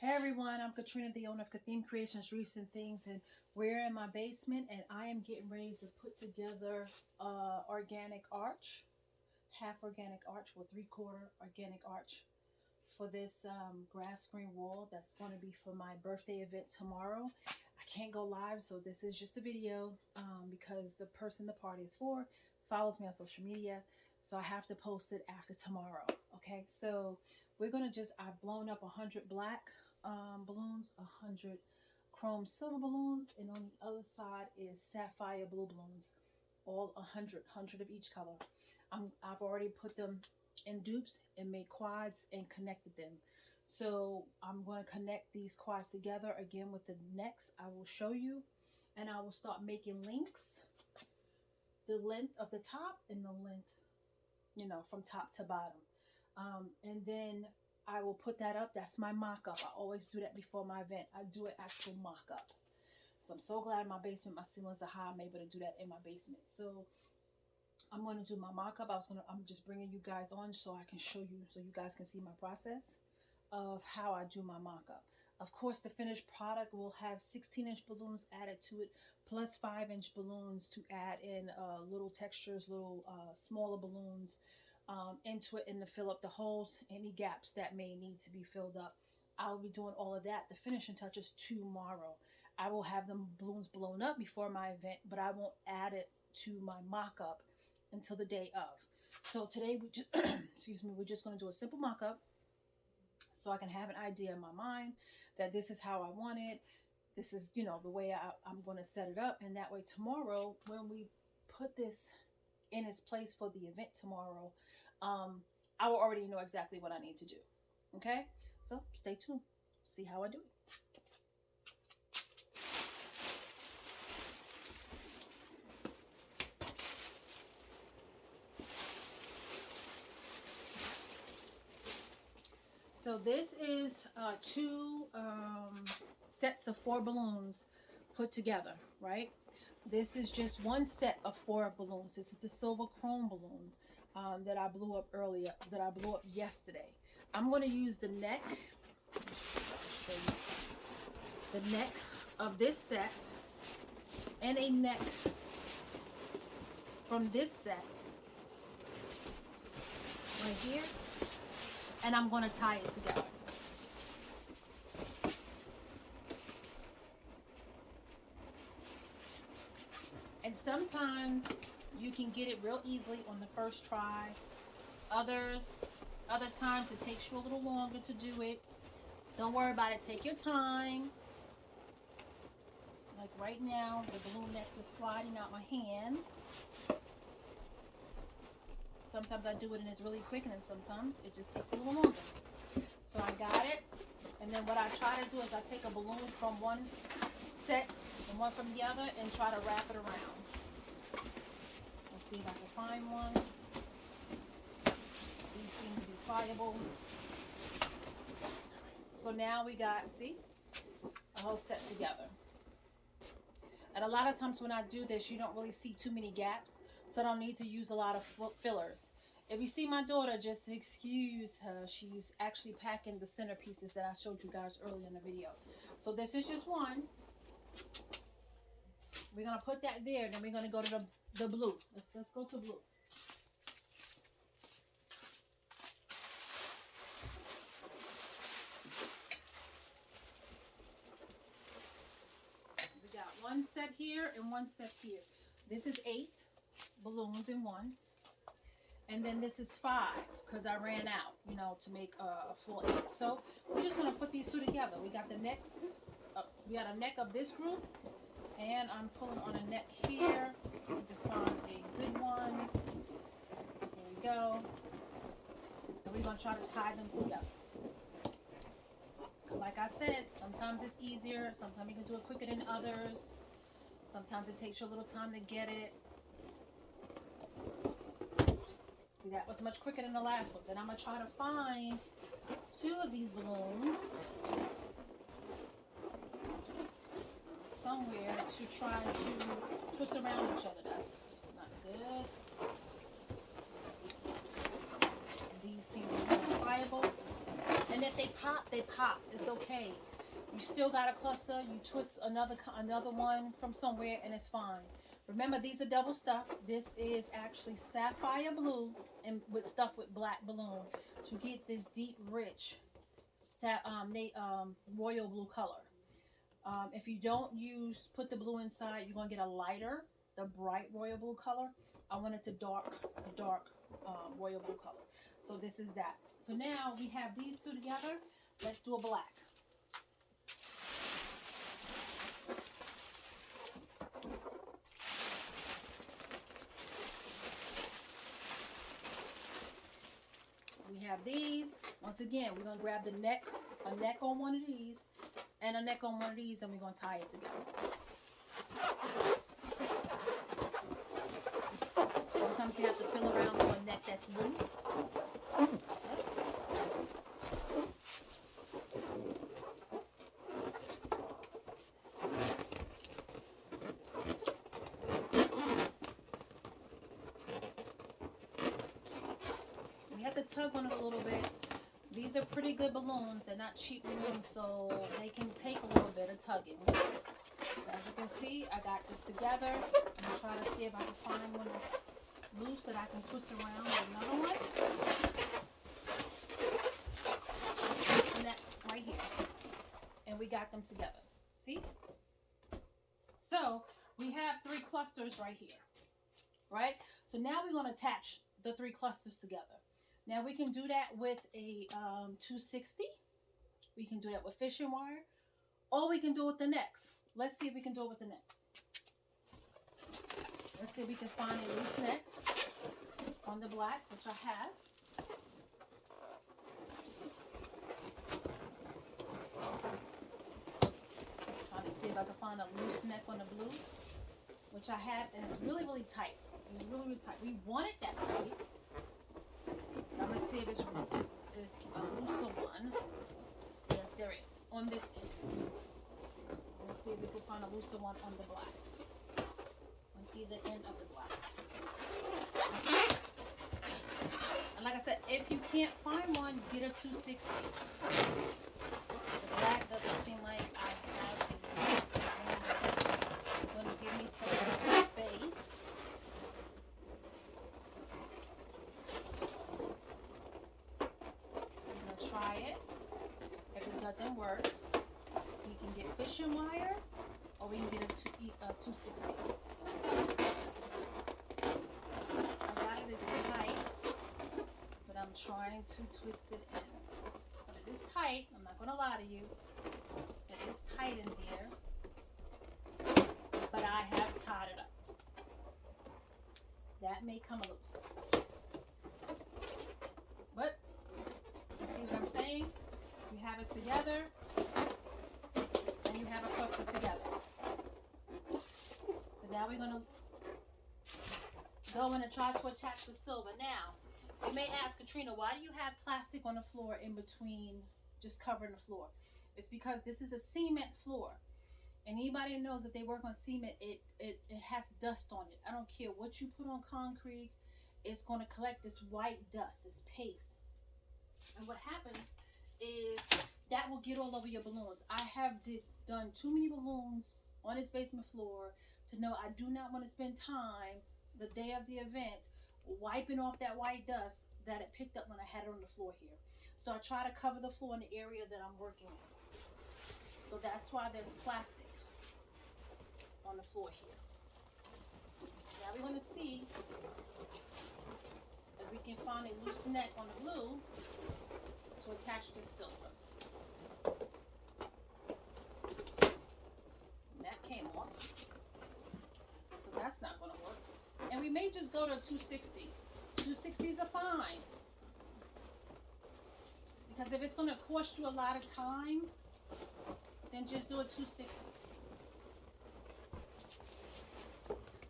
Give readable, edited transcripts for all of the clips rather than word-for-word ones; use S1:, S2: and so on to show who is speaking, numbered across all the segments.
S1: Hey everyone, I'm Katrina, the owner of Kathleen Creations, Reefs and Things, and we're in my basement and I am getting ready to put together organic arch, half organic arch or 3/4 organic arch for this grass screen wall that's going to be for my birthday event tomorrow. I can't go live, so this is just a video because the person the party is for follows me on social media, so I have to post it after tomorrow. Okay, so we're gonna I've blown up 100 black balloons, 100 chrome silver balloons, and on the other side is sapphire blue balloons, all 100 of each color. I've already put them in dupes and made quads and connected them. So I'm going to connect these quads together again with the necks. I will show you, and I will start making links, the length of the top and the length, from top to bottom. And then I will put that up. That's my mock-up. I always do that before my event. I do an actual mock-up. So I'm so glad in my basement, my ceilings are high. I'm able to do that in my basement. So I'm going to do my mock-up. I'm just bringing you guys on so I can show you, so you guys can see my process of how I do my mock-up. Of course, the finished product will have 16-inch balloons added to it, plus 5-inch balloons to add in little textures, little smaller balloons into it, and to fill up the holes, any gaps that may need to be filled up. I'll be doing all of that, the finishing touches, tomorrow. I will have them balloons blown up before my event, but I won't add it to my mock-up until the day of. So today we just excuse me, we're just going to do a simple mock-up so I can have an idea in my mind that this is how I want it. This is, the way I'm going to set it up, and that way tomorrow when we put this in its place for the event tomorrow, I will already know exactly what I need to do. Okay, so stay tuned, see how I do it. So this is two sets of 4 balloons put together, right? This is just one set of 4 balloons. This is the silver chrome balloon that I blew up earlier, that I blew up yesterday. I'm going to use the neck. I'll show you the neck of this set and a neck from this set right here, and I'm going to tie it together. And sometimes you can get it real easily on the first try. Other times it takes you a little longer to do it. Don't worry about it. Take your time. Like right now, the balloon necks is sliding out my hand. Sometimes I do it and it's really quick, and then sometimes it just takes a little longer. So I got it. And then what I try to do is I take a balloon from one set and one from the other and try to wrap it around. Let's see if I can find one. These seem to be pliable. So now we got, see, a whole set together. And a lot of times when I do this, you don't really see too many gaps, so I don't need to use a lot of fillers. If you see my daughter, just excuse her. She's actually packing the centerpieces that I showed you guys earlier in the video. So this is just one. We're going to put that there, then we're going to go to the blue. Let's go to blue. We got one set here and one set here. This is 8 balloons in one. And then this is 5 because I ran out, to make a full 8. So we're just going to put these 2 together. We got the necks. We got a neck of this group. And I'm pulling on a neck here. Let's see if we can find a good one. Here we go. And we're going to try to tie them together. Like I said, sometimes it's easier. Sometimes you can do it quicker than others. Sometimes it takes you a little time to get it. See, that was much quicker than the last one. Then I'm going to try to find 2 of these balloons somewhere to try to twist around each other. That's not good. These seem to be pliable. And And if they pop, they pop. It's okay. You still got a cluster. You twist another one from somewhere, and it's fine. Remember, these are double stuffed. This is actually sapphire blue and with stuff with black balloon to get this deep, rich, royal blue color. If you don't put the blue inside, you're gonna get a lighter, the bright royal blue color. I want it to dark royal blue color. So this is that. So now we have these two together. Let's do a black. We have these. Once again, we're gonna grab a neck on one of these, and a neck on one of these, and we're gonna tie it together. Sometimes you have to feel around for a neck that's loose. You have to tug on it a little bit. These are pretty good balloons. They're not cheap balloons, so they can take a little bit of tugging. So as you can see, I got this together. I'm going to try to see if I can find one that's loose that I can twist around with another one. And that right here. And we got them together. See? So we have 3 clusters right here. Right? So now we're going to attach the 3 clusters together. Now we can do that with a 260. We can do that with fishing wire. Or we can do it with the necks. Let's see if we can do it with the necks. Let's see if we can find a loose neck on the black, which I have. Trying to see if I can find a loose neck on the blue, which I have, and it's really, really tight. It's really, really tight. We want it that tight. I'm going to see if it's a looser one. Yes, there is. On this end. Let's see if we can find a looser one on the black. On either end of the black. And like I said, if you can't find one, get a 260. The black doesn't seem like I have a loose one that's going to give me some space. Try it. If it doesn't work, we can get fishing wire, or we can get a 260. I got it as tight, but I'm trying to twist it in. But it is tight. I'm not going to lie to you. It is tight in here, but I have tied it up. That may come loose. But you see what I'm saying? You have it together, and you have a cluster together. So now we're going to go in and try to attach the silver. Now, you may ask, Katrina, why do you have plastic on the floor in between just covering the floor? It's because this is a cement floor. And anybody who knows that they work on cement, it has dust on it. I don't care what you put on concrete, it's going to collect this white dust, this paste. And what happens is that will get all over your balloons. I have done too many balloons on this basement floor to know I do not want to spend time the day of the event wiping off that white dust that it picked up when I had it on the floor here. So I try to cover the floor in the area that I'm working in. So that's why there's plastic on the floor here. So now we're going to see if we can find a loose neck on the blue to attach to silver. And that came off. So that's not going to work. And we may just go to 260. 260s are fine. Because if it's going to cost you a lot of time, then just do a 260.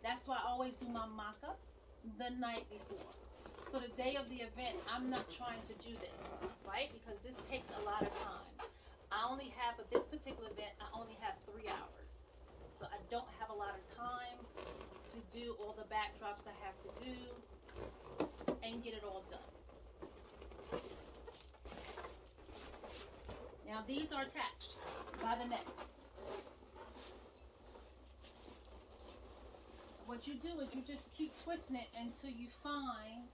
S1: That's why I always do my mock-ups the night before. So the day of the event, I'm not trying to do this, right? Because this takes a lot of time. I only have, for this particular event, I only have 3 hours. So I don't have a lot of time to do all the backdrops I have to do and get it all done. Now these are attached by the necks. What you do is you just keep twisting it until you find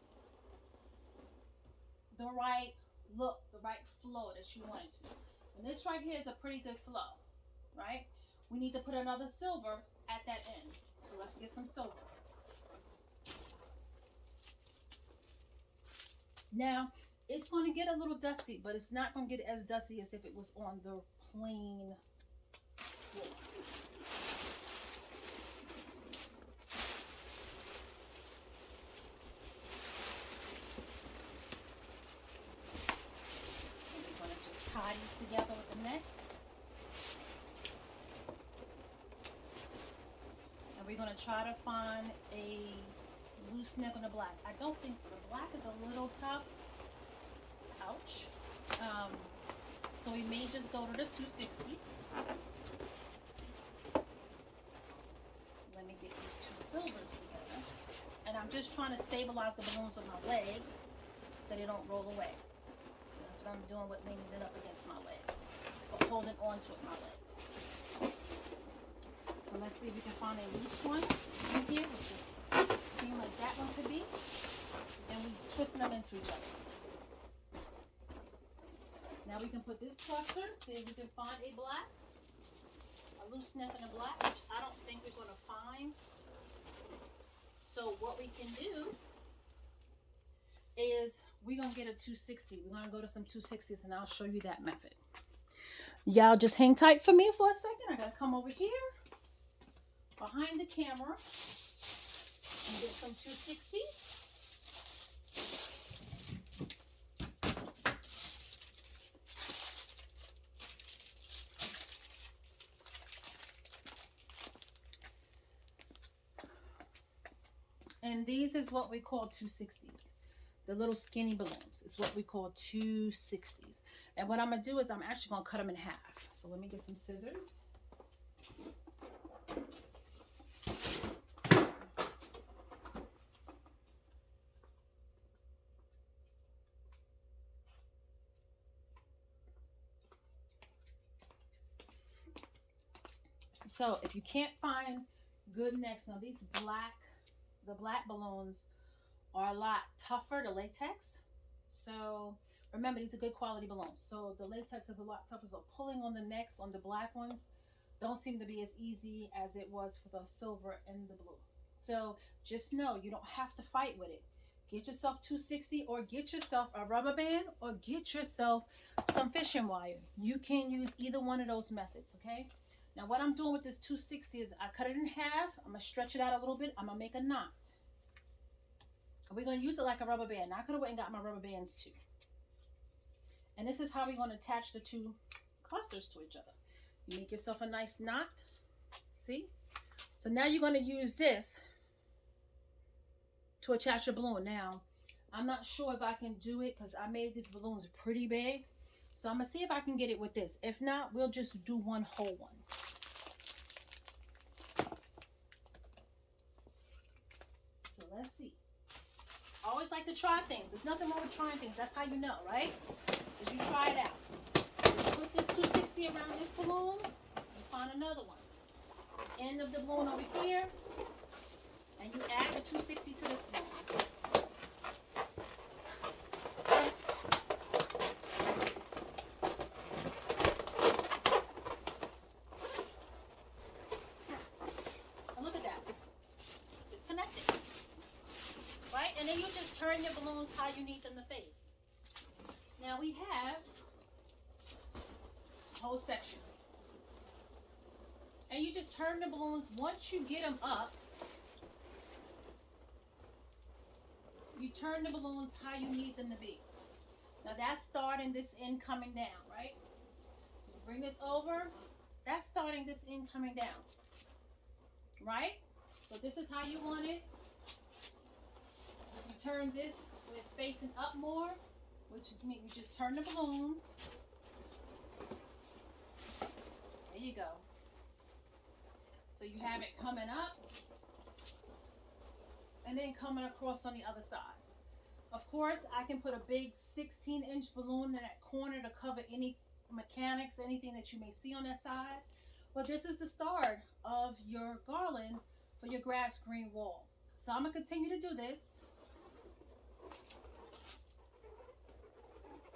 S1: the right look, the right flow that you want it to. And this right here is a pretty good flow, right? We need to put another silver at that end. So let's get some silver. Now, it's going to get a little dusty, but it's not going to get as dusty as if it was on the plain floor. Tie these together with the necks. And we're going to try to find a loose nip in the black. I don't think so. The black is a little tough. Ouch. So we may just go to the 260s. Let me get these two silvers together. And I'm just trying to stabilize the balloons with my legs so they don't roll away. That's what I'm doing with leaning it up against my legs, or holding on to it with my legs. So let's see if we can find a loose one in here, which is seem like that one could be. And we twisting them into each other. Now we can put this cluster, see if we can find a black, a loose nip in a black, which I don't think we're going to find. So what we can do is we're going to get a 260. We're going to go to some 260s and I'll show you that method. Y'all just hang tight for me for a second. I got to come over here behind the camera and get some 260s. And these is what we call 260s. The little skinny balloons is what we call 260s. And what I'm going to do is I'm actually going to cut them in half. So let me get some scissors. So if you can't find good necks, now these the black balloons are a lot tougher, the latex. So remember, these are good quality balloons. So the latex is a lot tougher. So pulling on the necks on the black ones don't seem to be as easy as it was for the silver and the blue. So just know you don't have to fight with it. Get yourself 260 or get yourself a rubber band or get yourself some fishing wire. You can use either one of those methods, okay? Now what I'm doing with this 260 is I cut it in half. I'm going to stretch it out a little bit. I'm going to make a knot. And we're going to use it like a rubber band. Now I could have went and got my rubber bands too. And this is how we're going to attach the two clusters to each other. You make yourself a nice knot. See? So now you're going to use this to attach your balloon. Now, I'm not sure if I can do it because I made these balloons pretty big. So I'm going to see if I can get it with this. If not, we'll just do one whole one. So let's see. I always like to try things. There's nothing wrong with trying things. That's how you know, right? Because you try it out. You put this 260 around this balloon and find another one. End of the balloon over here. And you add the 260 to this balloon. And then you just turn your balloons how you need them to face. Now we have a whole section. And you just turn the balloons. Once you get them up, you turn the balloons how you need them to be. Now that's starting this end coming down, right? You bring this over. That's starting this end coming down. Right? So this is how you want it. You turn this when it's facing up more, which is mean you just turn the balloons. There you go. So you have it coming up and then coming across on the other side. Of course, I can put a big 16-inch balloon in that corner to cover any mechanics, anything that you may see on that side. But this is the start of your garland for your grass green wall. So I'm going to continue to do this.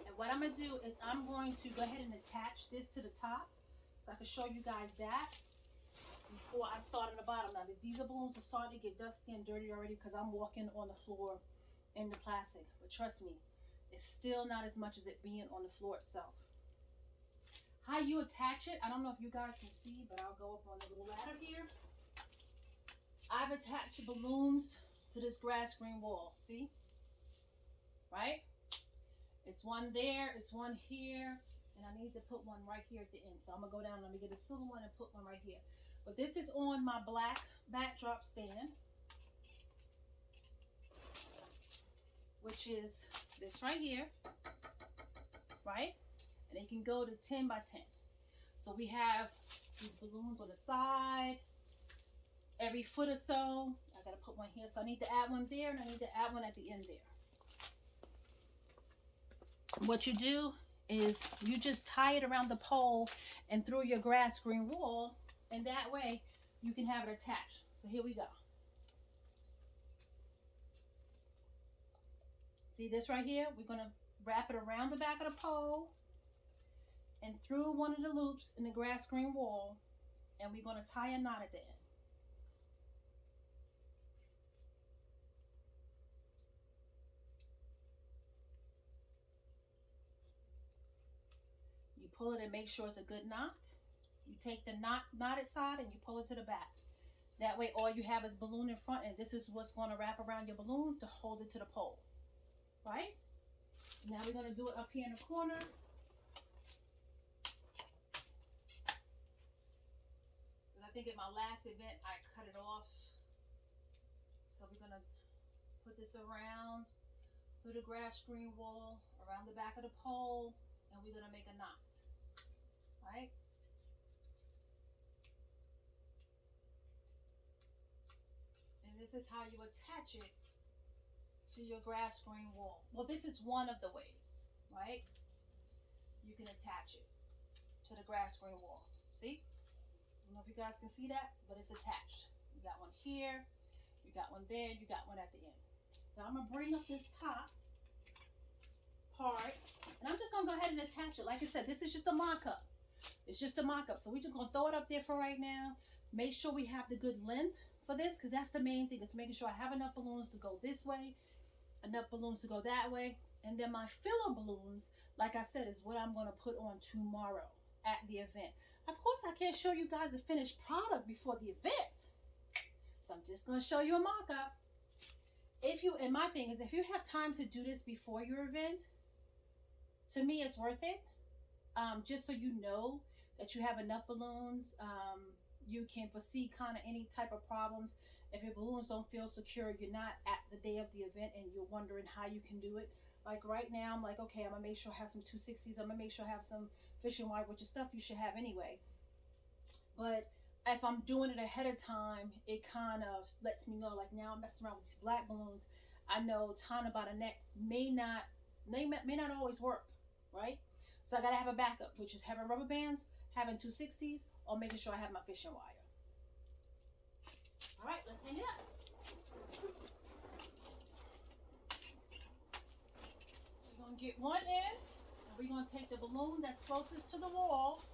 S1: And what I'm going to do is I'm going to go ahead and attach this to the top so I can show you guys that before I start on the bottom. Now, the diesel balloons are starting to get dusty and dirty already because I'm walking on the floor in the plastic. But trust me, it's still not as much as it being on the floor itself. How you attach it, I don't know if you guys can see, but I'll go up on the little ladder here. I've attached balloons to this grass green wall. See? Right? It's one there, it's one here, and I need to put one right here at the end. So I'm going to go down, let me get a silver one and put one right here. But this is on my black backdrop stand, which is this right here, right? And it can go to 10 by 10. So we have these balloons on the side, every foot or so. I gotta put one here, so I need to add one there, and I need to add one at the end there. What you do is you just tie it around the pole and through your grass green wall, and that way you can have it attached. So here we go. See this right here? We're gonna wrap it around the back of the pole and through one of the loops in the grass green wall, and we're gonna tie a knot at the end. You pull it and make sure it's a good knot. You take the knotted side and you pull it to the back. That way all you have is balloon in front, and this is what's going to wrap around your balloon to hold it to the pole. Right? So now we're going to do it up here in the corner. I think at my last event I cut it off. So we're going to put this around through the grass green wall, around the back of the pole, and we're going to make a knot. Right? And this is how you attach it to your grass green wall. Well, this is one of the ways, right? You can attach it to the grass green wall. See? I don't know if you guys can see that, but it's attached. You got one here, you got one there, you got one at the end. So I'm going to bring up this top part, and I'm just going to go ahead and attach it. Like I said, this is just a mock-up. It's just a mock-up. So we're just going to throw it up there for right now. Make sure we have the good length for this, because that's the main thing, is making sure I have enough balloons to go this way, enough balloons to go that way. And then my filler balloons, like I said, is what I'm going to put on tomorrow at the event. Of course, I can't show you guys the finished product before the event, so I'm just going to show you a mock-up. And my thing is, if you have time to do this before your event, to me, it's worth it. Just so you know that you have enough balloons. You can foresee kind of any type of problems. If your balloons don't feel secure, you're not at the day of the event and you're wondering how you can do it. Like right now, I'm like, okay, I'm going to make sure I have some 260s. I'm going to make sure I have some fishing wire, which is stuff you should have anyway. But if I'm doing it ahead of time, it kind of lets me know, like now I'm messing around with these black balloons. I know tying about a neck may not always work, right? So I got to have a backup, which is having rubber bands, having 260s, or making sure I have my fishing wire. All right, let's hang it up. We're going to get one in, and we're going to take the balloon that's closest to the wall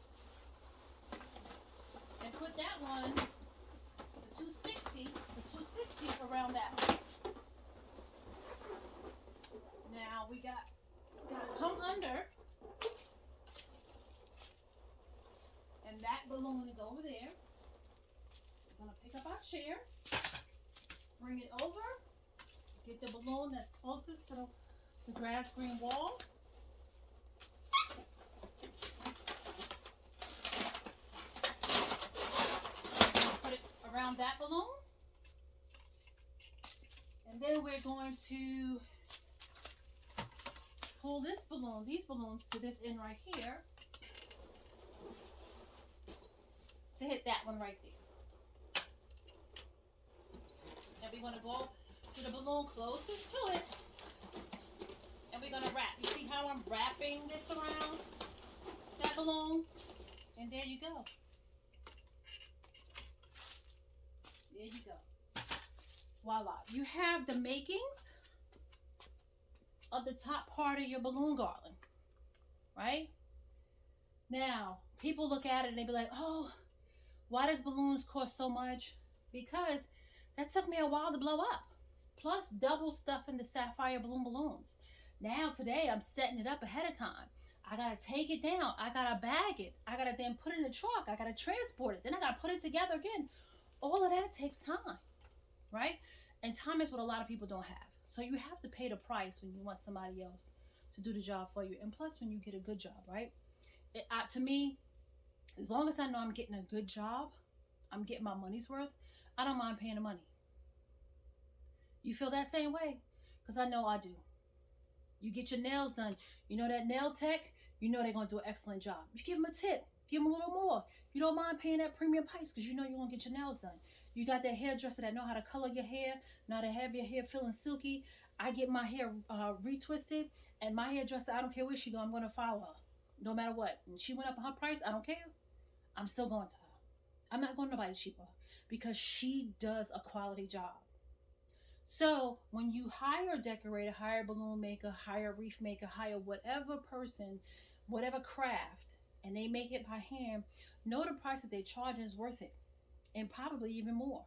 S1: and put that one, the 260 around that one. Now we got to come under, and that balloon is over there. So we're going to pick up our chair, bring it over, get the balloon that's closest to the grass green wall. Put it around that balloon. And then we're going to pull these balloons to this end right here to hit that one right there. And we're going to go to the balloon closest to it, and we're going to wrap. You see how I'm wrapping this around that balloon, and there you go. There you go. Voila. You have the makings of the top part of your balloon garland, right? Now, people look at it and they be like, oh, why does balloons cost so much? Because that took me a while to blow up. Plus, double stuff in the sapphire balloons. Now, today, I'm setting it up ahead of time. I got to take it down. I got to bag it. I got to then put it in the truck. I got to transport it. Then I got to put it together again. All of that takes time, right? And time is what a lot of people don't have. So you have to pay the price when you want somebody else to do the job for you. And plus, when you get a good job, right? To me, as long as I know I'm getting a good job, I'm getting my money's worth, I don't mind paying the money. You feel that same way? Because I know I do. You get your nails done. You know that nail tech, you know they're going to do an excellent job. You give them a tip. Give them a little more. You don't mind paying that premium price because you know you're going to get your nails done. You got that hairdresser that know how to color your hair, know how to have your hair feeling silky. I get my hair retwisted, and my hairdresser, I don't care where she go, I'm going to follow her. No matter what. When she went up on her price, I don't care. I'm still going to her. I'm not going to nobody cheaper because she does a quality job. So when you hire a decorator, hire a balloon maker, hire a wreath maker, hire whatever person, whatever craft, and they make it by hand, know the price that they're charging is worth it. And probably even more.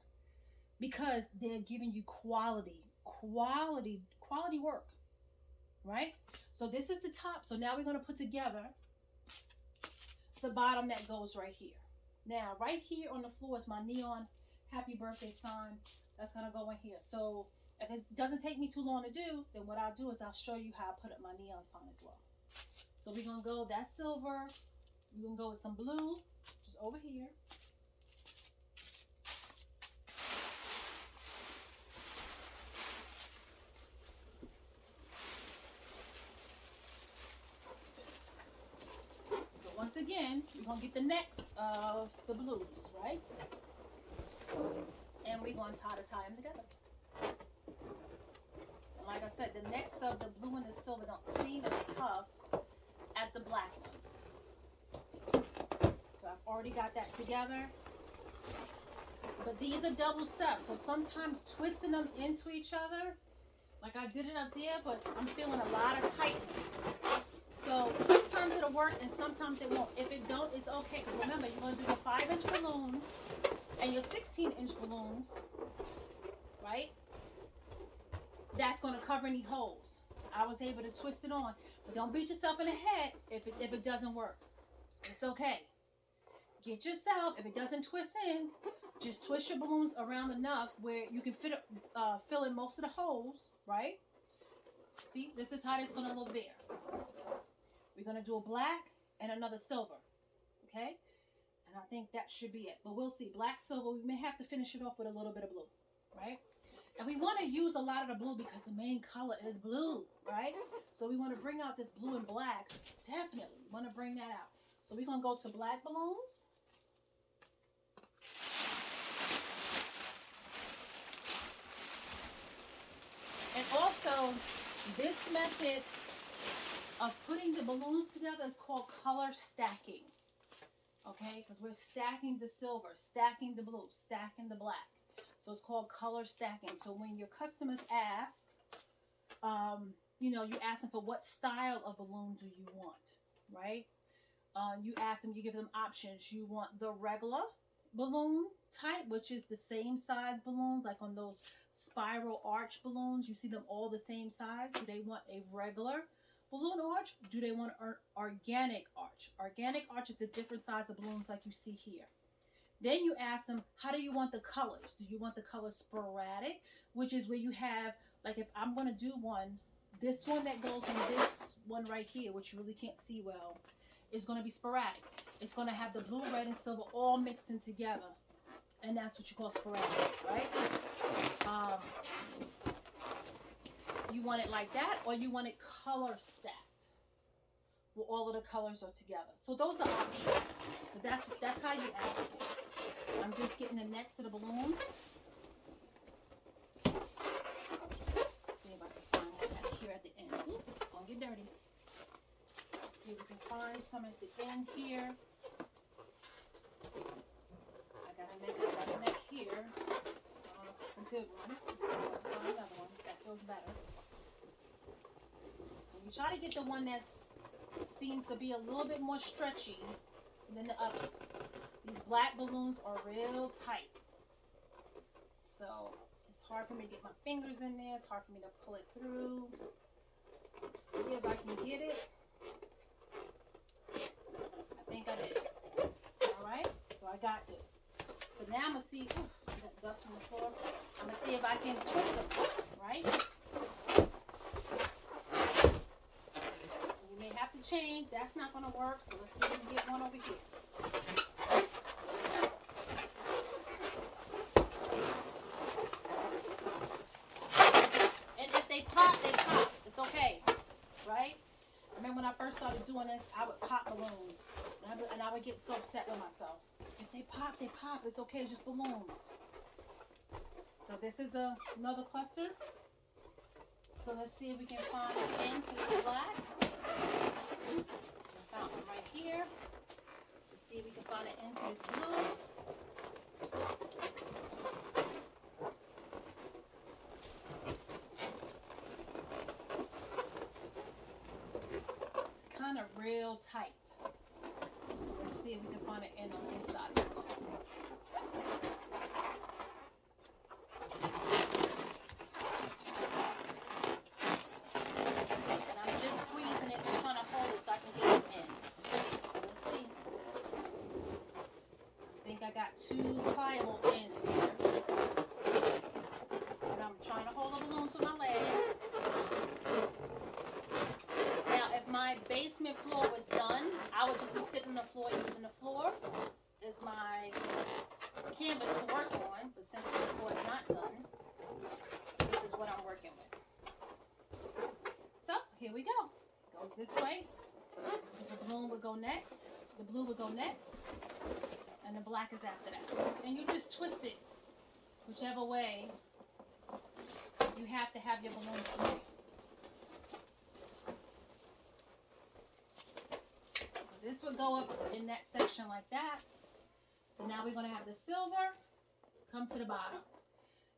S1: Because they're giving you quality work. Right? So this is the top. So now we're going to put together the bottom that goes right here. Now, right here on the floor is my neon happy birthday sign. That's going to go in here. So if it doesn't take me too long to do, then what I'll do is I'll show you how I put up my neon sign as well. So we're going to go, that's silver. We're going to go with some blue, just over here. So once again, we're going to get the necks of the blues, right? And we're going to tie them together. And like I said, the necks of the blue and the silver don't seem as tough as the black ones. So I've already got that together. But these are double steps. So sometimes twisting them into each other, like I did it up there, but I'm feeling a lot of tightness. So sometimes it'll work and sometimes it won't. If it don't, it's okay. Because remember, you're going to do your 5-inch balloons and your 16-inch balloons, right? That's going to cover any holes. I was able to twist it on. But don't beat yourself in the head if it doesn't work. It's okay. Get yourself, if it doesn't twist in, just twist your balloons around enough where you can fill in most of the holes, right? See, this is how it's going to look there. We're going to do a black and another silver, okay? And I think that should be it. But we'll see. Black, silver, we may have to finish it off with a little bit of blue, right? And we want to use a lot of the blue because the main color is blue, right? So we want to bring out this blue and black. Definitely. We want to bring that out. So we're going to go to black balloons. And also, this method of putting the balloons together is called color stacking. Okay? Because we're stacking the silver, stacking the blue, stacking the black. So it's called color stacking. So when your customers ask, you know, you ask them for what style of balloon do you want, right? You ask them, you give them options. You want the regular balloon type, which is the same size balloons, like on those spiral arch balloons. You see them all the same size. Do they want a regular balloon arch? Do they want an organic arch? Organic arch is the different size of balloons like you see here. Then you ask them, how do you want the colors? Do you want the color sporadic, which is where you have, like if I'm going to do one, this one that goes on this one right here, which you really can't see well, is going to be sporadic. It's going to have the blue, red, and silver all mixed in together. And that's what you call sporadic, right? You want it like that, or you want it color stacked, where all of the colors are together. So those are options. But that's how you ask for it. I'm just getting the necks of the balloons. Let's see if I can find that here at the end. Ooh, it's going to get dirty. Let's see see if we can find some at the end here. I got a neck here. I don't know if it's a good one. Let's see if I can find another one. That feels better. And you try to get the one that seems to be a little bit more stretchy than the others. These black balloons are real tight. So it's hard for me to get my fingers in there. It's hard for me to pull it through. Let's see if I can get it. I think I did it. Alright, so I got this. So now I'm going to see, see that dust from the floor? I'm going to see if I can twist them, right? You may have to change. That's not going to work, so let's see if we can get one over here. And if they pop, they pop. It's okay, right? I remember when I first started doing this, I would pop balloons. And I would get so upset with myself. If they pop, they pop. It's okay. It's just balloons. So this is another cluster. So let's see if we can find an end to this black. I found one right here. Let's see if we can find an end to this blue. It's kind of real tight. So let's see if we can find an end on this side of the bowl. And I'm just squeezing it, just trying to hold it so I can get it in. So let's see. I think I got 2 pliable ends here. And I'm trying to hold the balloons with my legs. Now, if my basement floor was done, I would just be sitting on the floor using the floor as my canvas to work on. But since the floor is not done, this is what I'm working with. So, here we go. It goes this way. The balloon would go next. The blue would go next. And the black is after that. And you just twist it whichever way you have to have your balloons made. This would go up in that section like that. So now we're going to have the silver come to the bottom.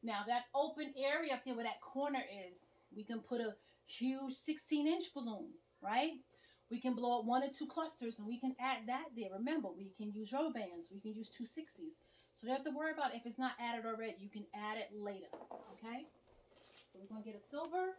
S1: Now that open area up there where that corner is, we can put a huge 16-inch balloon, right? We can blow up 1 or 2 clusters and we can add that there. Remember, we can use rubber bands. We can use 260s. So you don't have to worry about it. If it's not added already, you can add it later, okay? So we're going to get a silver.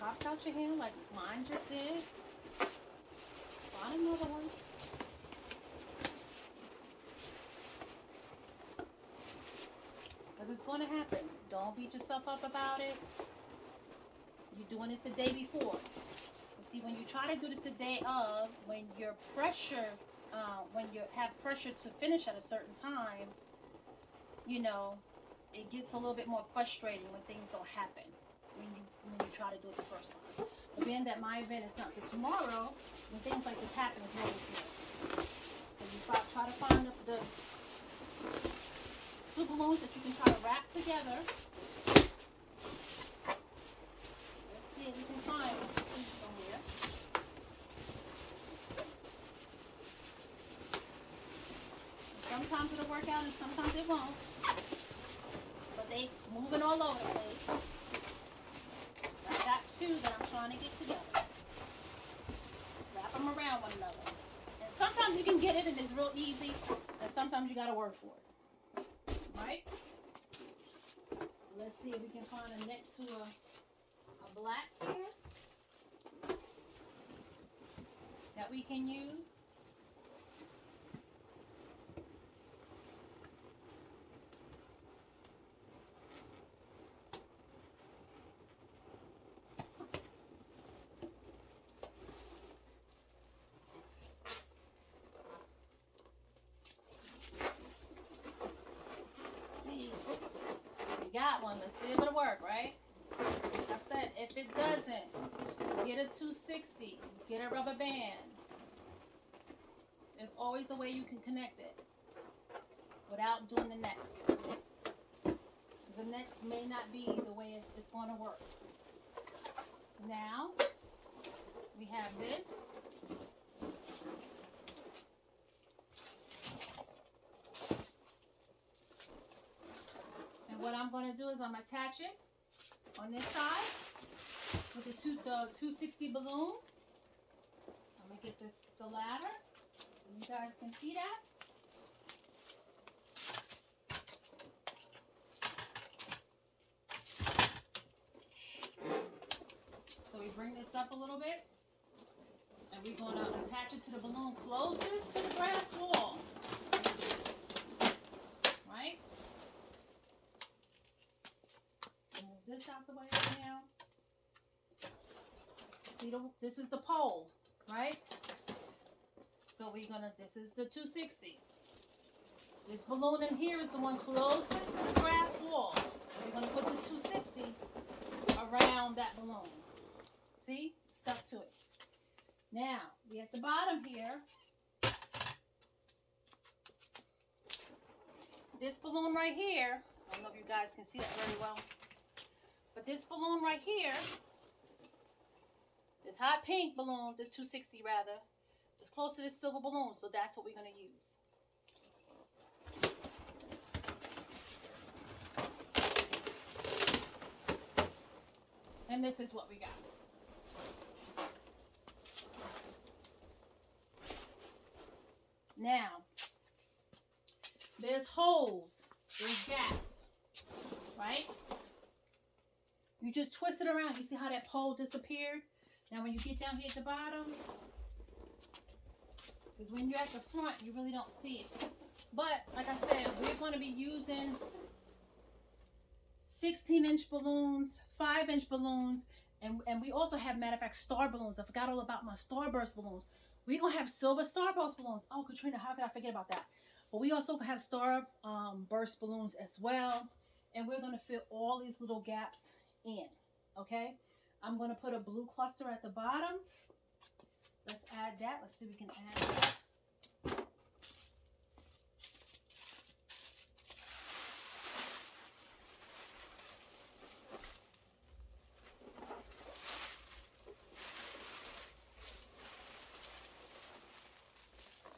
S1: Pops out your hand like mine just did. Find another one. Because it's going to happen. Don't beat yourself up about it. You're doing this the day before. But see, when you try to do this the day of, when your pressure, when you have pressure to finish at a certain time, you know, it gets a little bit more frustrating when things don't happen. When you try to do it the first time. But being that my event is not till tomorrow, when things like this happen, it's no big deal. So you try to find the 2 balloons that you can try to wrap together. Let's see if we can find one somewhere. Sometimes it'll work out and sometimes it won't. But they moving all over the place. I got 2 that I'm trying to get together. Wrap them around one another. And sometimes you can get it and it's real easy. And sometimes you got to work for it. Right? So let's see if we can find a neck to a black here. That we can use. If it doesn't, get a 260, get a rubber band. There's always a way you can connect it without doing the next. Because the next may not be the way it's going to work. So now we have this. And what I'm going to do is I'm attaching on this side with the 260 balloon. I'm going to get the ladder so you guys can see that. So we bring this up a little bit and we're going to attach it to the balloon closest to the brass wall. Right? Move this out the way right now. See, this is the pole, right? So this is the 260. This balloon in here is the one closest to the brass wall. So we're going to put this 260 around that balloon. See? Stuck to it. Now, we at the bottom here. This balloon right here, I don't know if you guys can see that very well, but this balloon right here, this hot pink balloon, this 260 rather, is close to this silver balloon, so that's what we're going to use. And this is what we got. Now, there's holes, there's gaps, right? You just twist it around. You see how that pole disappeared? Now when you get down here at the bottom, because when you're at the front, you really don't see it. But, like I said, we're going to be using 16-inch balloons, 5-inch balloons, and we also have, matter of fact, star balloons. I forgot all about my starburst balloons. We're going to have silver starburst balloons. Oh, Katrina, how could I forget about that? But we also have star burst balloons as well. And we're going to fill all these little gaps in, okay? I'm going to put a blue cluster at the bottom. Let's add that. Let's see if we can add that.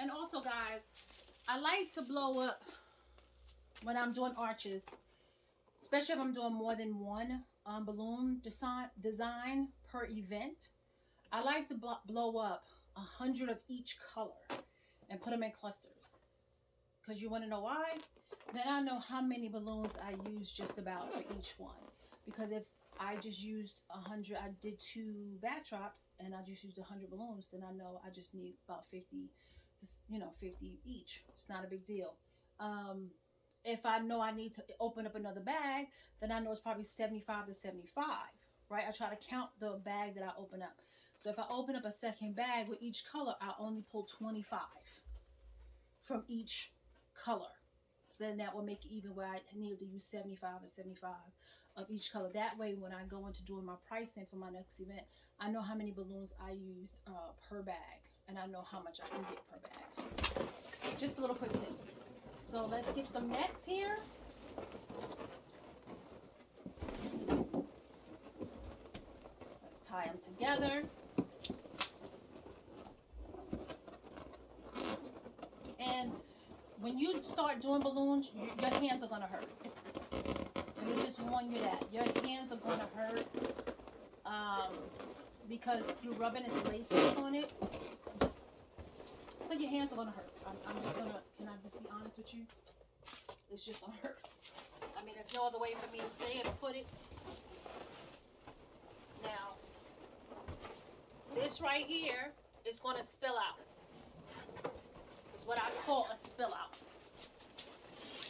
S1: And also, guys, I like to blow up when I'm doing arches, especially if I'm doing more than one balloon design per event. I like to blow up 100 of each color and put them in clusters. Because you want to know why? Then I know how many balloons I use just about for each one. Because if I just used 100, I did 2 backdrops and I just used 100 balloons, then I know I just need about 50 to, 50 each. It's not a big deal. If I know I need to open up another bag, then I know it's probably 75 to 75, right? I try to count the bag that I open up. So if I open up a second bag with each color, I only pull 25 from each color. So then that will make it even where I need to use 75 and 75 of each color. That way, when I go into doing my pricing for my next event, I know how many balloons I used per bag. And I know how much I can get per bag. Just a little quick tip. So let's get some necks here. Let's tie them together. And when you start doing balloons, your hands are going to hurt. I just warn you that. Your hands are going to hurt because you're rubbing this latex on it. So your hands are going to hurt. I'm just going to, can I just be honest with you? It's just going to hurt. I mean, there's no other way for me to say it or put it. Now, this right here is going to spill out. It's what I call a spill out.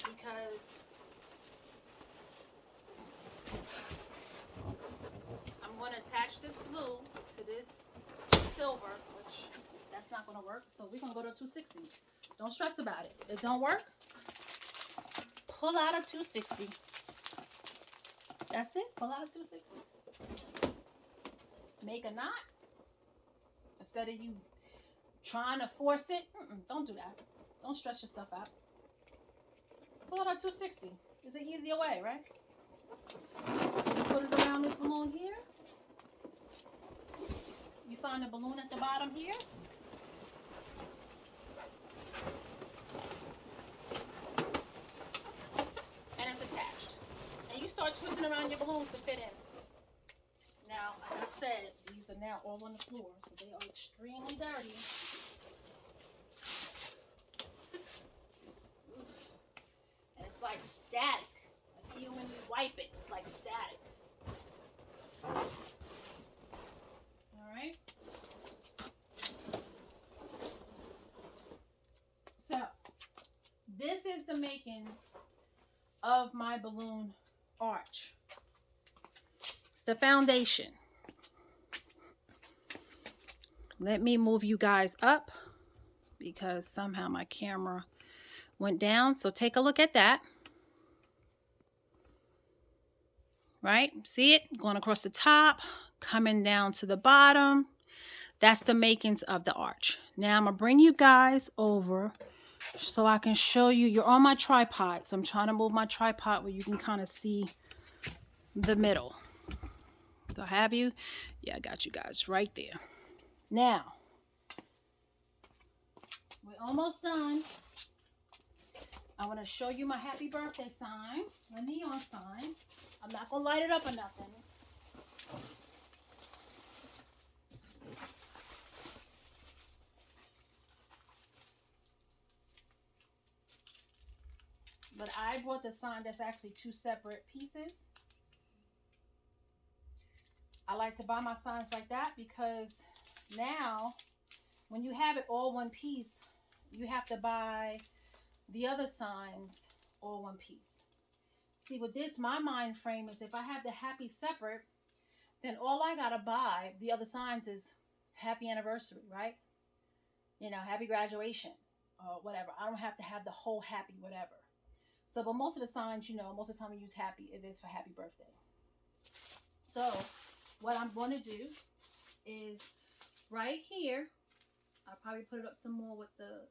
S1: Because I'm going to attach this blue to this silver, which that's not going to work. So we're going to go to 260. Don't stress about it. It don't work. Pull out a 260. That's it. Pull out a 260. make a knot instead of you trying to force it. Don't do that. Don't stress yourself out. Pull out a 260. It's an easier way, right? So you put it around this balloon here. You find the balloon at the bottom here. And it's attached. And you start twisting around your balloons to fit in. Now, like I said, these are now all on the floor, so they are extremely dirty. And it's like static. Like even when you wipe it, it's like static. Alright? So, this is the makings of my balloon arch. It's the foundation. Let me move you guys up because somehow my camera went down. So take a look at that. Right? See it? Going across the top, coming down to the bottom. That's the makings of the arch. Now I'm going to bring you guys over so I can show you. You're on my tripod, so I'm trying to move my tripod where you can kind of see the middle. Do I have you? Yeah, I got you guys right there. Now, we're almost done. I want to show you my happy birthday sign, my neon sign. I'm not going to light it up or nothing. But I bought the sign that's actually two separate pieces. I like to buy my signs like that because now when you have it all one piece, you have to buy the other signs all one piece. See, with this, my mind frame is if I have the happy separate, then all I gotta buy the other signs is happy anniversary, right? You know, happy graduation or whatever. I don't have to have the whole happy whatever. So, but most of the signs, you know, most of the time we use happy, it is for happy birthday. So, what I'm going to do is right here, I'll probably put it up some more with the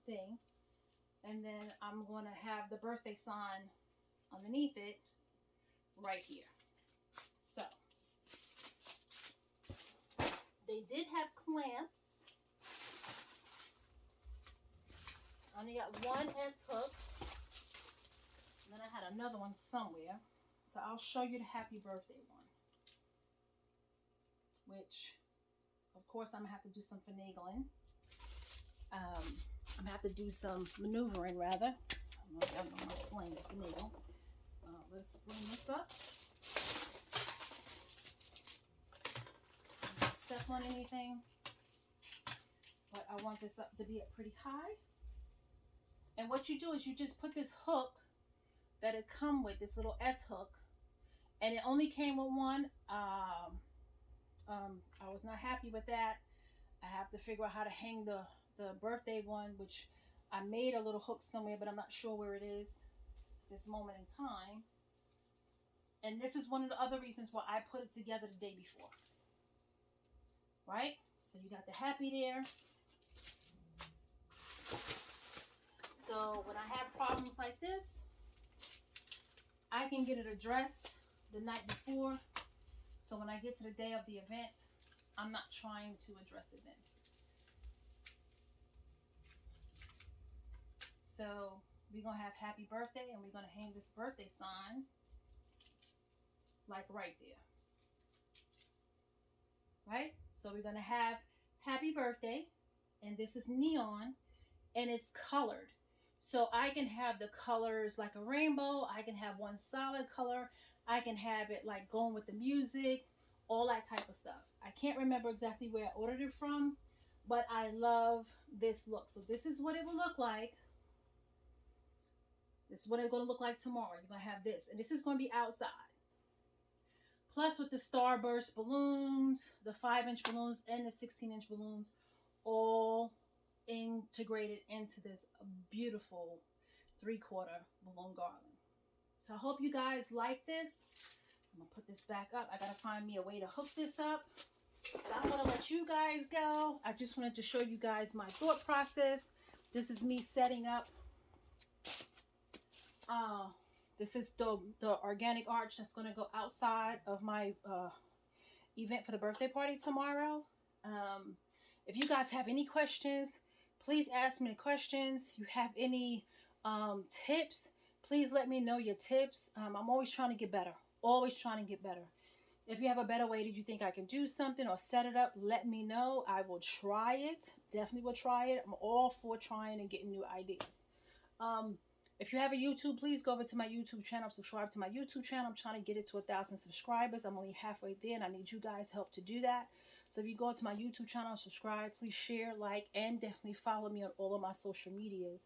S1: thing. And then I'm going to have the birthday sign underneath it right here. So, they did have clamps. I only got one S hook. And then I had another one somewhere. So I'll show you the happy birthday one. Which, of course, I'm going to have to do some finagling. I'm going to have to do some maneuvering, rather. I'm going to sling the finagle. Let's bring this up. Don't step on anything. But I want this up to be up pretty high. And what you do is you just put this hook that has come with this little S hook, and it only came with one. I was not happy with that. I have to figure out how to hang the birthday one, which I made a little hook somewhere, but I'm not sure where it is at this moment in time. And this is one of the other reasons why I put it together the day before. Right? So you got the happy there. So when I have problems like this, I can get it addressed the night before. So when I get to the day of the event, I'm not trying to address it then. So we're going to have happy birthday, and we're going to hang this birthday sign like right there. Right? So we're going to have happy birthday, and this is neon, and it's colored. So I can have the colors like a rainbow. I can have one solid color. I can have it like going with the music, all that type of stuff. I can't remember exactly where I ordered it from, but I love this look. So this is what it will look like. This is what it's going to look like tomorrow. You're going to have this, and this is going to be outside. Plus with the Starburst balloons, the 5-inch balloons, and the 16-inch balloons, all integrated into this beautiful 3/4 balloon garland. So I hope you guys like this. I'm gonna put this back up. I gotta find me a way to hook this up. I'm going to let you guys go. I just wanted to show you guys my thought process. This is me setting up. This is the organic arch that's going to go outside of my event for the birthday party tomorrow. If you guys have any questions, please ask me the questions. You have any tips, please let me know your tips. I'm always trying to get better. Always trying to get better. If you have a better way that you think I can do something or set it up, let me know. I will try it. Definitely will try it. I'm all for trying and getting new ideas. If you have a YouTube, please go over to my YouTube channel. Subscribe to my YouTube channel. I'm trying to get it to 1,000 subscribers. I'm only halfway there, and I need you guys' help to do that. So if you go to my YouTube channel, subscribe, please share, like, and definitely follow me on all of my social medias.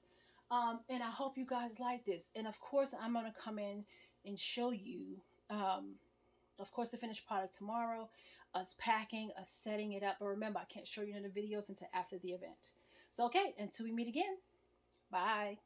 S1: And I hope you guys like this. And of course, I'm going to come in and show you, of course, the finished product tomorrow, us packing, us setting it up. But remember, I can't show you in the videos until after the event. So, okay, until we meet again, bye.